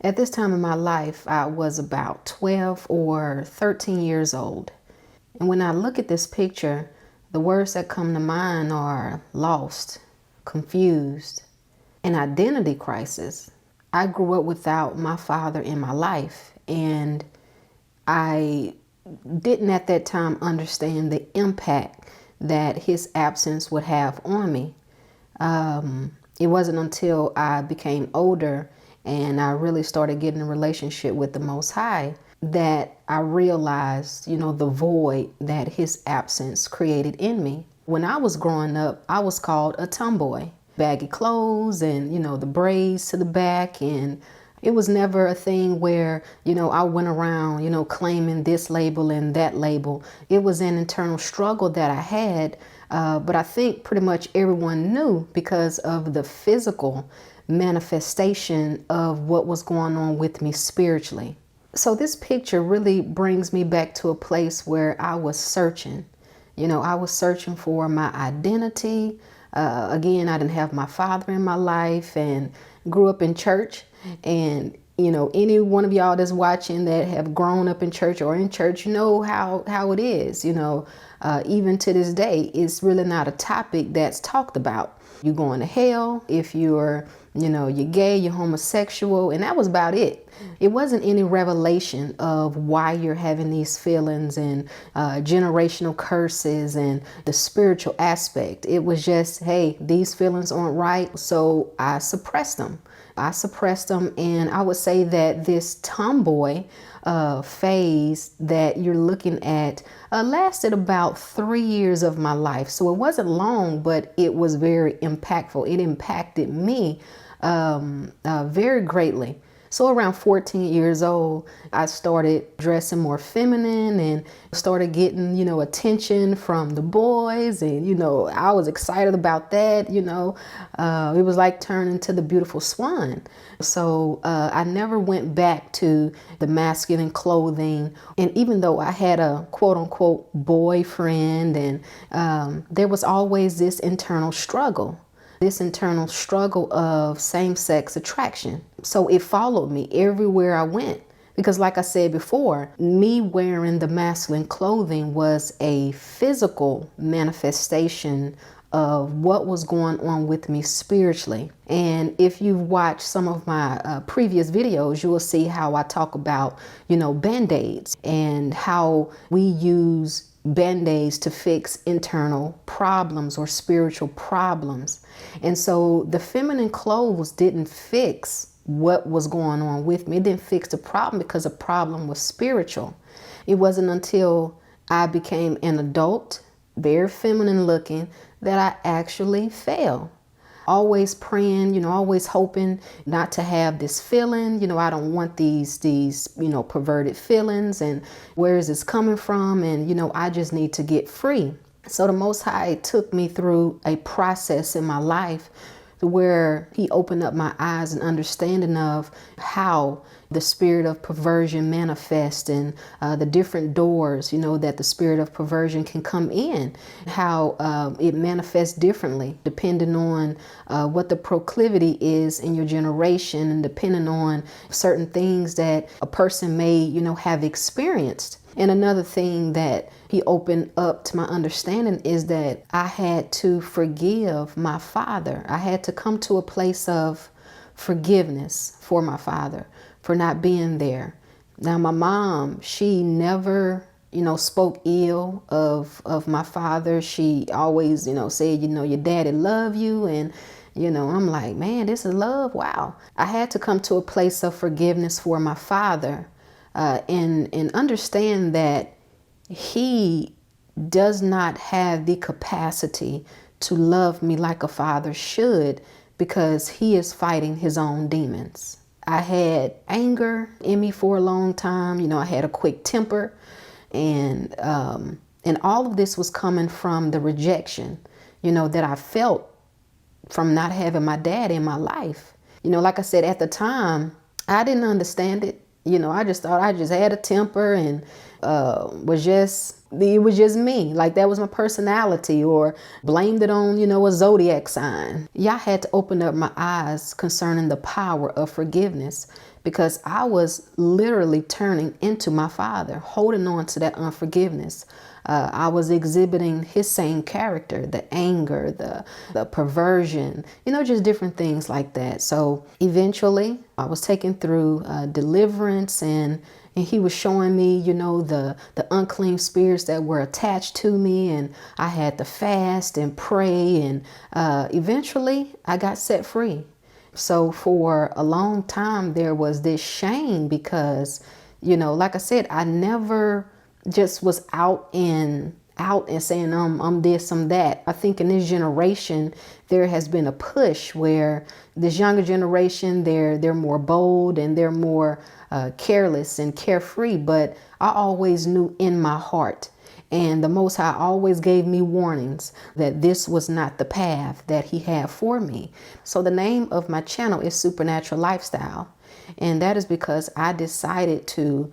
At this time in my life, I was about 12 or 13 years old. And when I look at this picture, the words that come to mind are lost, confused, and identity crisis. I grew up without my father in my life, and I didn't at that time understand the impact that his absence would have on me. It wasn't until I became older and I really started getting a relationship with the Most High that I realized, the void that his absence created in me. When I was growing up, I was called a tomboy. Baggy clothes and, the braids to the back. And it was never a thing where, I went around, claiming this label and that label. It was an internal struggle that I had. But I think pretty much everyone knew because of the physical manifestation of what was going on with me spiritually. So this picture really brings me back to a place where I was searching. I was searching for my identity. Again, I didn't have my father in my life and grew up in church. And, any one of y'all that's watching that have grown up in church or in church, how it is, even to this day, it's really not a topic that's talked about. You're going to hell if you're gay, you're homosexual, and that was about it. It wasn't any revelation of why you're having these feelings and generational curses and the spiritual aspect. It was just, hey, these feelings aren't right, so I suppressed them. And I would say that this tomboy phase that you're looking at lasted about 3 years of my life. So it wasn't long, but it was very impactful. It impacted me very greatly. So around 14 years old, I started dressing more feminine and started getting, attention from the boys. And, I was excited about that. It was like turning to the beautiful swan. So I never went back to the masculine clothing. And even though I had a quote unquote boyfriend, and there was always this internal struggle. Of same-sex attraction. So it followed me everywhere I went. Because like I said before, me wearing the masculine clothing was a physical manifestation of what was going on with me spiritually. And if you've watched some of my previous videos, you will see how I talk about, Band-Aids and how we use Band-Aids to fix internal problems or spiritual problems. And so the feminine clothes didn't fix what was going on with me. It didn't fix the problem because the problem was spiritual. It wasn't until I became an adult, very feminine looking, that I actually fell. Always praying, always hoping not to have this feeling. I don't want these perverted feelings, and where is this coming from? And, I just need to get free. So the Most High took me through a process in my life where he opened up my eyes and understanding of how the spirit of perversion manifests and the different doors, that the spirit of perversion can come in, how it manifests differently depending on what the proclivity is in your generation and depending on certain things that a person may, have experienced. And another thing that he opened up to my understanding is that I had to forgive my father. I had to come to a place of forgiveness for my father for not being there. Now, my mom, she never, spoke ill of my father. She always, said, your daddy love you. And, I'm like, man, this is love. Wow. I had to come to a place of forgiveness for my father. And understand that he does not have the capacity to love me like a father should because he is fighting his own demons. I had anger in me for a long time. I had a quick temper, and all of this was coming from the rejection, that I felt from not having my dad in my life. Like I said, at the time, I didn't understand it. I just thought I just had a temper and it was just me. Like that was my personality, or blamed it on, a zodiac sign. Y'all had to open up my eyes concerning the power of forgiveness, because I was literally turning into my father, holding on to that unforgiveness. I was exhibiting his same character, the anger, the perversion, just different things like that. So eventually I was taken through deliverance, and he was showing me, the unclean spirits that were attached to me. And I had to fast and pray. And eventually I got set free. So for a long time, there was this shame because, like I said, I never just was out and saying, I'm this, I'm that. I think in this generation, there has been a push where this younger generation, they're more bold and they're more careless and carefree. But I always knew in my heart, and the Most High always gave me warnings that this was not the path that he had for me. So the name of my channel is Supernatural Lifestyle. And that is because I decided to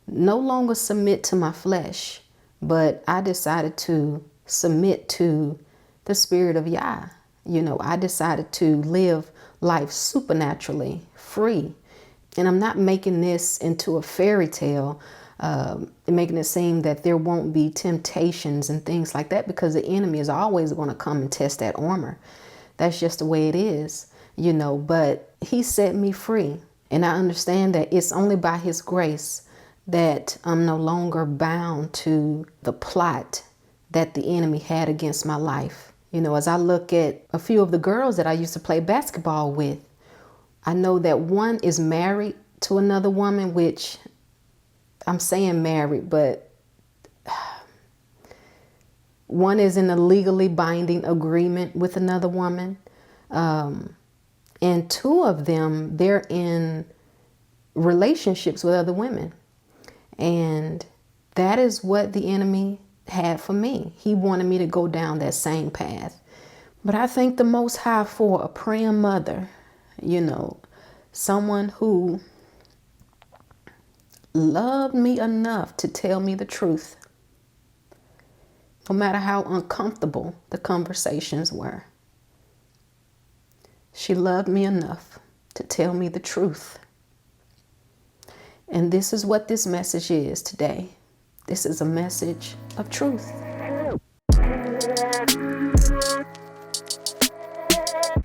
no longer submit to my flesh, but I decided to submit to the Spirit of Yah. I decided to live life supernaturally free. And I'm not making this into a fairy tale, making it seem that there won't be temptations and things like that, because the enemy is always going to come and test that armor. That's just the way it is, but he set me free. And I understand that it's only by his grace that I'm no longer bound to the plot that the enemy had against my life. As I look at a few of the girls that I used to play basketball with, I know that one is married to another woman, which I'm saying married, but one is in a legally binding agreement with another woman. And two of them, they're in relationships with other women. And that is what the enemy had for me. He wanted me to go down that same path. But I thank the Most High for a praying mother, someone who loved me enough to tell me the truth, no matter how uncomfortable the conversations were. She loved me enough to tell me the truth. And this is what this message is today. This is a message of truth.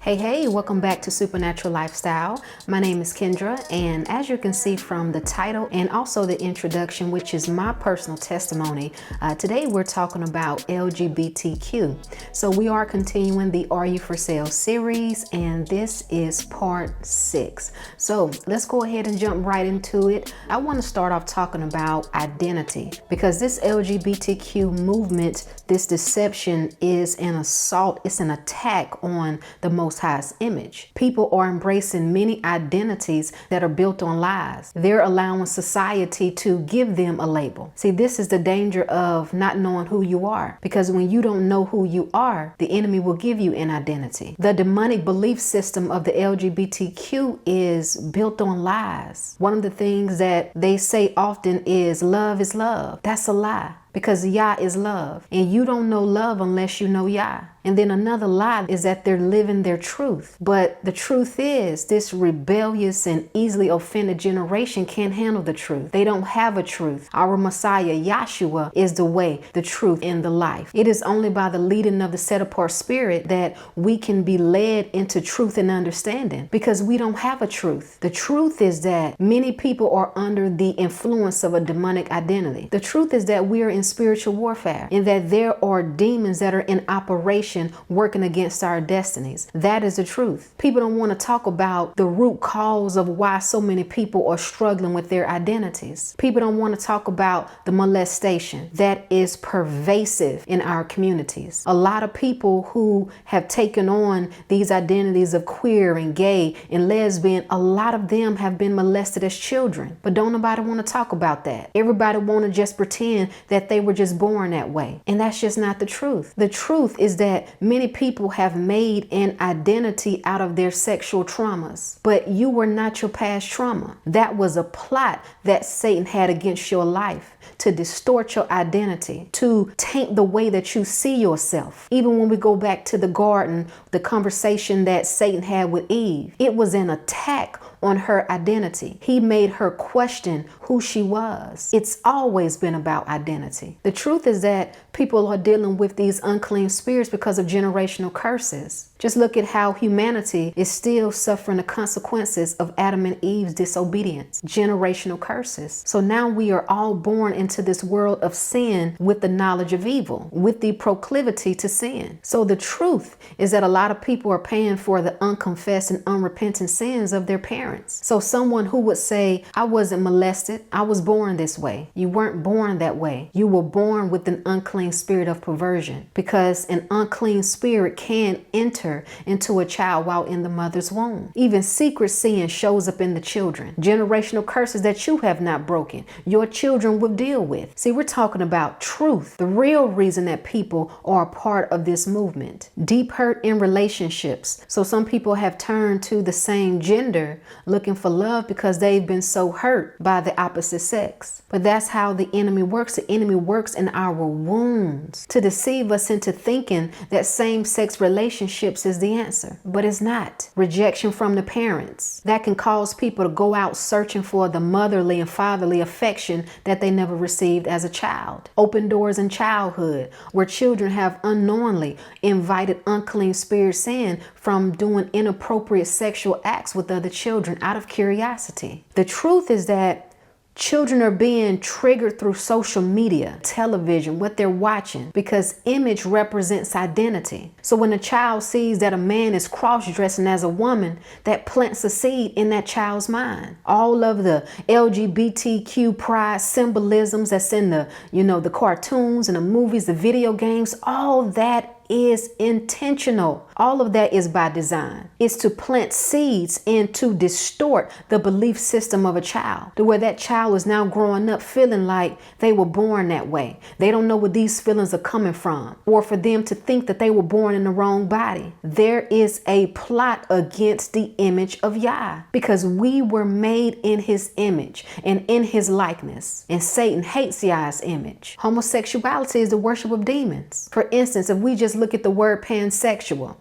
Hey, welcome back to Supernatural Lifestyle. My name is Kendra, and as you can see from the title and also the introduction, which is my personal testimony, today we're talking about LGBTQ. So we are continuing the Are You For Sale series, and this is part 6. So let's go ahead and jump right into it. I want to start off talking about identity, because this LGBTQ movement, this deception is an assault, it's an attack on the Most High's image. People are embracing many identities that are built on lies. They're allowing society to give them a label. See, this is the danger of not knowing who you are, because when you don't know who you are, the enemy will give you an identity. The demonic belief system of the LGBTQ is built on lies. One of the things that they say often is love is love. That's a lie, because Yah is love, and you don't know love unless you know Yah. And then another lie is that they're living their truth. But the truth is, this rebellious and easily offended generation can't handle the truth. They don't have a truth. Our Messiah, Yahshua, is the way, the truth, and the life. It is only by the leading of the set-apart spirit that we can be led into truth and understanding, because we don't have a truth. The truth is that many people are under the influence of a demonic identity. The truth is that we are in spiritual warfare, and that there are demons that are in operation working against our destinies. That is the truth. People don't want to talk about the root cause of why so many people are struggling with their identities. People don't want to talk about the molestation that is pervasive in our communities. A lot of people who have taken on these identities of queer and gay and lesbian, a lot of them have been molested as children. But don't nobody want to talk about that. Everybody want to just pretend that they were just born that way. And that's just not the truth. The truth is that many people have made an identity out of their sexual traumas, but you were not your past trauma. That was a plot that Satan had against your life to distort your identity, to taint the way that you see yourself. Even when we go back to the garden, the conversation that Satan had with Eve, it was an attack on her identity. He made her question who she was. It's always been about identity. The truth is that people are dealing with these unclean spirits because of generational curses. Just look at how humanity is still suffering the consequences of Adam and Eve's disobedience, generational curses. So now we are all born into this world of sin with the knowledge of evil, with the proclivity to sin. So the truth is that a lot of people are paying for the unconfessed and unrepentant sins of their parents. So someone who would say, I wasn't molested, I was born this way. You weren't born that way. You were born with an unclean spirit of perversion, because an unclean spirit can enter into a child while in the mother's womb. Even secret sin shows up in the children. Generational curses that you have not broken, your children will deal with. See, we're talking about truth, the real reason that people are a part of this movement. Deep hurt in relationships. So some people have turned to the same gender looking for love because they've been so hurt by the opposite sex. But that's how the enemy works. The enemy works in our wounds to deceive us into thinking that same-sex relationships is the answer, but it's not. Rejection from the parents, that can cause people to go out searching for the motherly and fatherly affection that they never received as a child. Open doors in childhood, where children have unknowingly invited unclean spirits in from doing inappropriate sexual acts with other children out of curiosity. The truth is that children are being triggered through social media, television, what they're watching, because image represents identity. So when a child sees that a man is cross-dressing as a woman, that plants a seed in that child's mind. All of the LGBTQ pride symbolisms that's in the cartoons and the movies, the video games, all that is intentional. All of that is by design. It's to plant seeds and to distort the belief system of a child, to where that child is now growing up feeling like they were born that way. They don't know where these feelings are coming from, or for them to think that they were born in the wrong body. There is a plot against the image of Yah, because we were made in his image and in his likeness, and Satan hates Yah's image. Homosexuality is the worship of demons. For instance, if we just look at the word pansexual,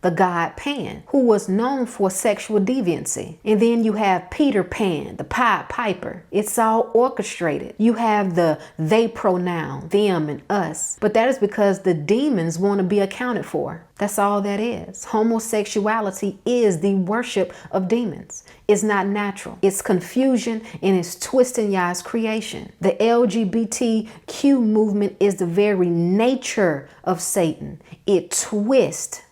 the god Pan, who was known for sexual deviancy. And then you have Peter Pan, the Pied Piper. It's all orchestrated. You have the they pronoun, them and us. But that is because the demons want to be accounted for. That's all that is. Homosexuality is the worship of demons. It's not natural. It's confusion and it's twisting Yah's creation. The LGBTQ movement is the very nature of Satan. It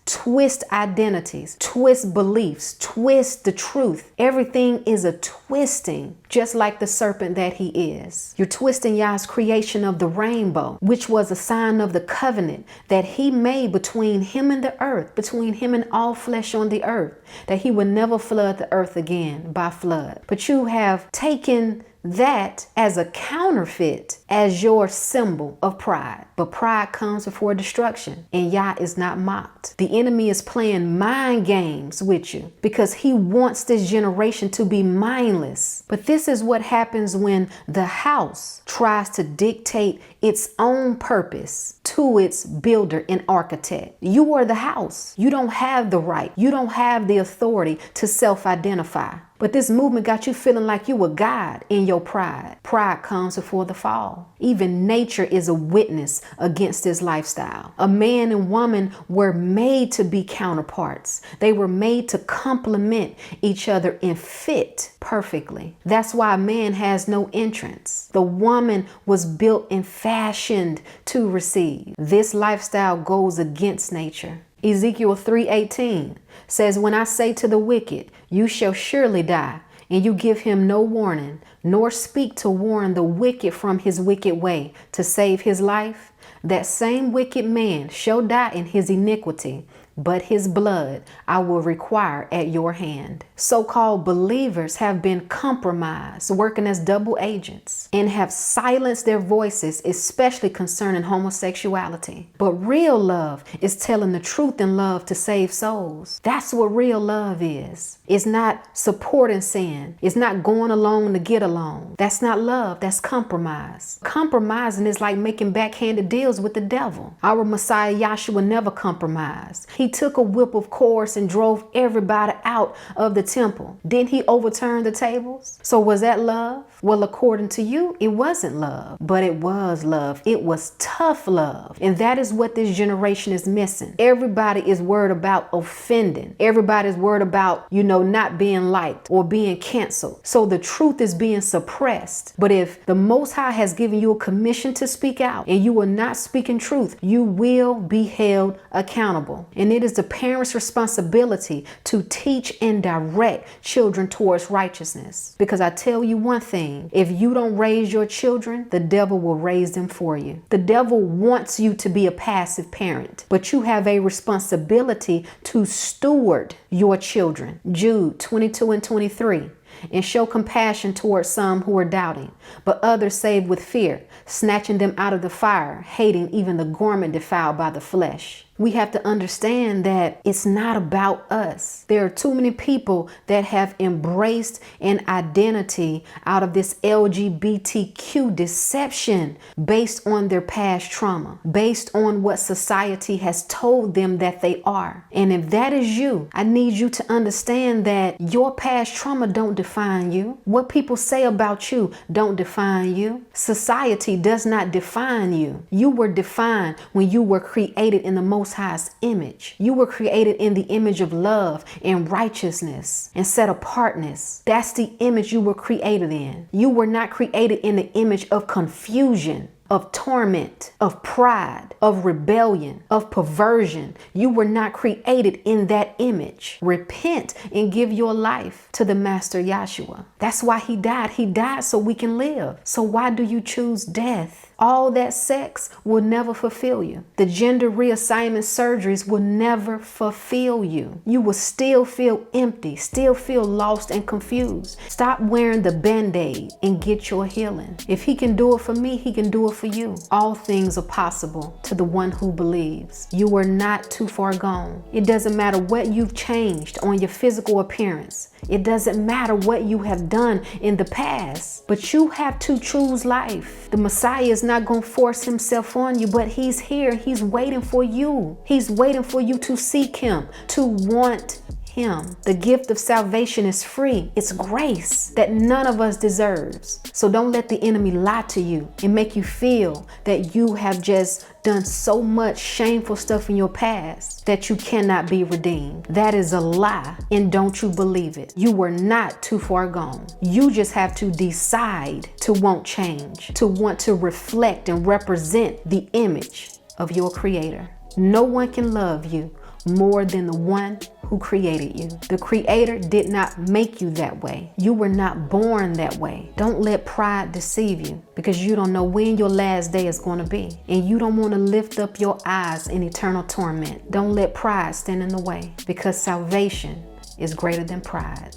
twists identities, twist beliefs, twist the truth. Everything is a twisting, just like the serpent that he is. You're twisting Yah's creation of the rainbow, which was a sign of the covenant that he made between him and the earth, between him and all flesh on the earth, that he would never flood the earth again by flood. But you have taken that as a counterfeit, as your symbol of pride. But pride comes before destruction, and Yah is not mocked. The enemy is playing mind games with you because he wants this generation to be mindless. But this is what happens when the house tries to dictate its own purpose to its builder and architect. You are the house. You don't have the right. You don't have the authority to self-identify. But this movement got you feeling like you were God in your pride. Pride comes before the fall. Even nature is a witness against this lifestyle. A man and woman were made to be counterparts. They were made to complement each other and fit perfectly. That's why man has no entrance. The woman was built and fashioned to receive. This lifestyle goes against nature. Ezekiel 3:18 says, when I say to the wicked, you shall surely die, and you give him no warning, nor speak to warn the wicked from his wicked way to save his life, that same wicked man shall die in his iniquity, but his blood I will require at your hand. So-called believers have been compromised, working as double agents, and have silenced their voices, especially concerning homosexuality. But real love is telling the truth in love to save souls. That's what real love is. It's not supporting sin. It's not going along to get along. That's not love. That's compromise. Compromising is like making backhanded deals with the devil. Our Messiah Yahshua never compromised. He took a whip of course and drove everybody out of the temple. Didn't he overturn the tables? So was that love? Well, according to you, it wasn't love, but it was love. It was tough love. And that is what this generation is missing. Everybody is worried about offending. Everybody's worried about, not being liked or being canceled. So the truth is being suppressed. But if the Most High has given you a commission to speak out and you are not speaking truth, you will be held accountable. And it is the parents' responsibility to teach and direct children towards righteousness. Because I tell you one thing, if you don't raise your children, the devil will raise them for you. The devil wants you to be a passive parent, but you have a responsibility to steward your children. Jude 22 and 23. And show compassion towards some who are doubting, but others saved with fear, snatching them out of the fire, hating even the garment defiled by the flesh. We have to understand that it's not about us. There are too many people that have embraced an identity out of this LGBTQ deception based on their past trauma, based on what society has told them that they are. And if that is you, I need you to understand that your past trauma don't define you. What people say about you don't define you. Society does not define you. You were defined when you were created in the Most High's image. You were created in the image of love and righteousness and set apartness. That's the image you were created in. You were not created in the image of confusion, of torment, of pride, of rebellion, of perversion. You were not created in that image. Repent and give your life to the Master Yahshua. That's why he died. He died so we can live. So why do you choose death? All that sex will never fulfill you. The gender reassignment surgeries will never fulfill you. You will still feel empty, still feel lost and confused. Stop wearing the Band-Aid and get your healing. If he can do it for me, he can do it for you. All things are possible to the one who believes. You are not too far gone. It doesn't matter what you've changed on your physical appearance. It doesn't matter what you have done in the past, but you have to choose life. The Messiah is not going to force himself on you, but he's here. He's waiting for you. He's waiting for you to seek him, to want him. The gift of salvation is free. It's grace that none of us deserves. So don't let the enemy lie to you and make you feel that you have just done so much shameful stuff in your past that you cannot be redeemed. That is a lie, and don't you believe it. You were not too far gone. You just have to decide to want change, to want to reflect and represent the image of your Creator. No one can love you more than the one who created you. The Creator did not make you that way. You were not born that way. Don't let pride deceive you, because you don't know when your last day is going to be, and you don't want to lift up your eyes in eternal torment. Don't let pride stand in the way, because salvation is greater than pride.